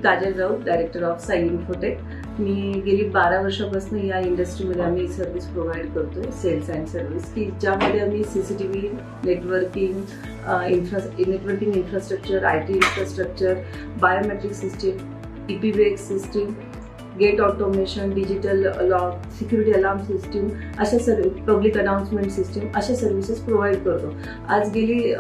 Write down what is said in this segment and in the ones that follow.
Kajal Raut, director of Sai infotech. मी गेली 12 वर्षापासून या इंडस्ट्रीमध्ये आम्ही सर्व्हिस प्रोव्हाइड करतोय, सेल्स अँड सर्व्हिस, की ज्यामध्ये आम्ही CCTV, networking infrastructure, IT infrastructure, biometric system, EPBX system, gate automation, digital lock, security alarm system, अशा पब्लिक अनाउन्समेंट सिस्टीम, अशा सर्व्हिसेस प्रोव्हाइड करतो. आज गेली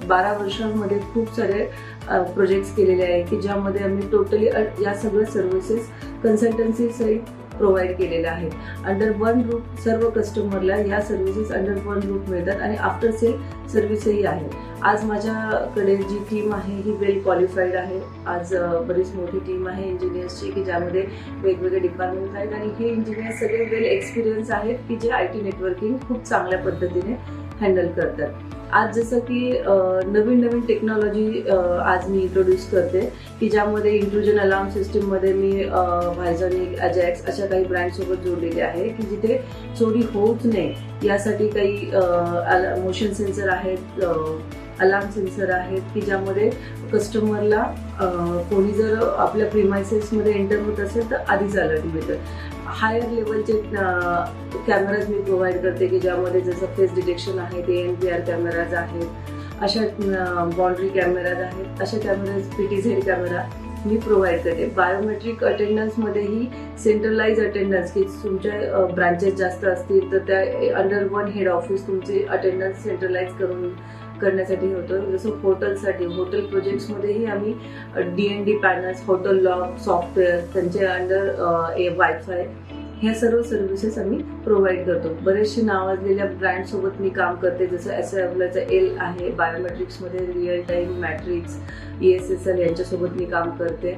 12 वर्षांमध्ये खूप सारे प्रोजेक्ट्स केलेले आहे की ज्यामध्ये आम्ही टोटली या सगळ्या सर्व्हिसेस कन्सल्टन्सी सहित प्रोव्हाइड केलेल्या आहेत. अंडर वन रूफ सर्व कस्टमरला या सर्व्हिसेस अंडर वन रूफ मिळतात आणि आफ्टर सेल सर्व्हिसही आहे. आज माझ्याकडे जी टीम आहे ही वेल क्वालिफाईड आहे. आज बरीच मोठी टीम आहे इंजिनियर्सची की ज्यामध्ये वेगवेगळे डिपार्टमेंट आहेत आणि हे इंजिनियर्स सगळे वेल एक्सपिरियन्स आहेत की जे IT नेटवर्किंग खूप चांगल्या पद्धतीने हँडल करतात. आज जसं की नवीन टेक्नॉलॉजी आज मी इंट्रोड्यूस करते की ज्यामध्ये इंट्रुजन अलार्म सिस्टीममध्ये मी व्हायझॉनिक, अजॅक्स अशा काही ब्रँडसोबत जोडलेले आहे की जिथे चोरी होऊच नये यासाठी काही मोशन सेन्सर आहेत, अलार्म सेन्सर आहेत की ज्यामध्ये कस्टमरला कोणी जर आपल्या प्रिमायसेसमध्ये एंटर होत असेल तर आधीच अलर्ट मिळतं. हायर लेवलचे कॅमेराज मी प्रोव्हाइड करते की ज्यामध्ये जसं फेस डिटेक्शन आहे, ANPR कॅमेराज आहेत, अशा बाउंड्री कॅमेराज आहेत, अशा कॅमेराज PTZ कॅमेरा मी प्रोव्हाइड करते. बायोमेट्रिक अटेंडन्समध्येही सेंट्रलाइज अटेंडन्स की तुमच्या ब्रांचेस जास्त असतील तर त्या अंडर वन हेड ऑफिस तुमचे अटेंडन्स सेंट्रलाइज करण्यासाठी होतं. जसं हॉटेलसाठी, हॉटेल प्रोजेक्ट्समध्येही आम्ही DND panels, hotel lock software, त्यांचे अंडर वायफाय, ह्या सर्व सर्व्हिसेस आम्ही प्रोव्हाइड करतो. बरेचसे नावाजलेल्या ब्रँडसोबत मी काम करते, जसं SIFLचा L आहे, बायोमेट्रिक्समध्ये रिअल टाईम, मॅट्रिक्स, ESSL यांच्यासोबत मी काम करते.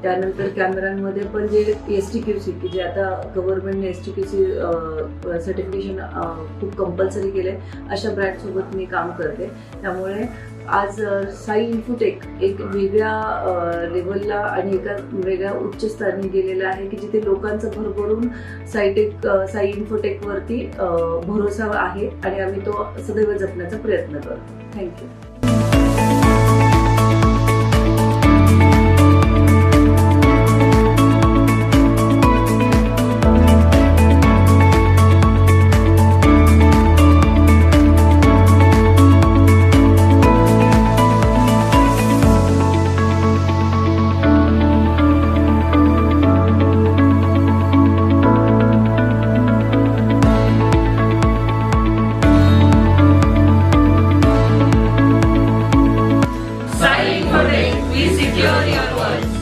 त्यानंतर कॅमेरांमध्ये पण जे STQC की जे आता गव्हर्नमेंटने STQC सर्टिफिकेशन खूप कंपल्सरी केले, अशा ब्रँडसोबत मी काम करते. त्यामुळे आज साई इन्फोटेक एक वेगळ्या लेवलला आणि एका वेगळ्या उच्च स्तराने गेलेला आहे की जिथे लोकांचं भरभरून साई इन्फोटेकवरती भरोसा आहे आणि आम्ही तो सदैव जपण्याचा प्रयत्न करतो. Thank you. We secure your world.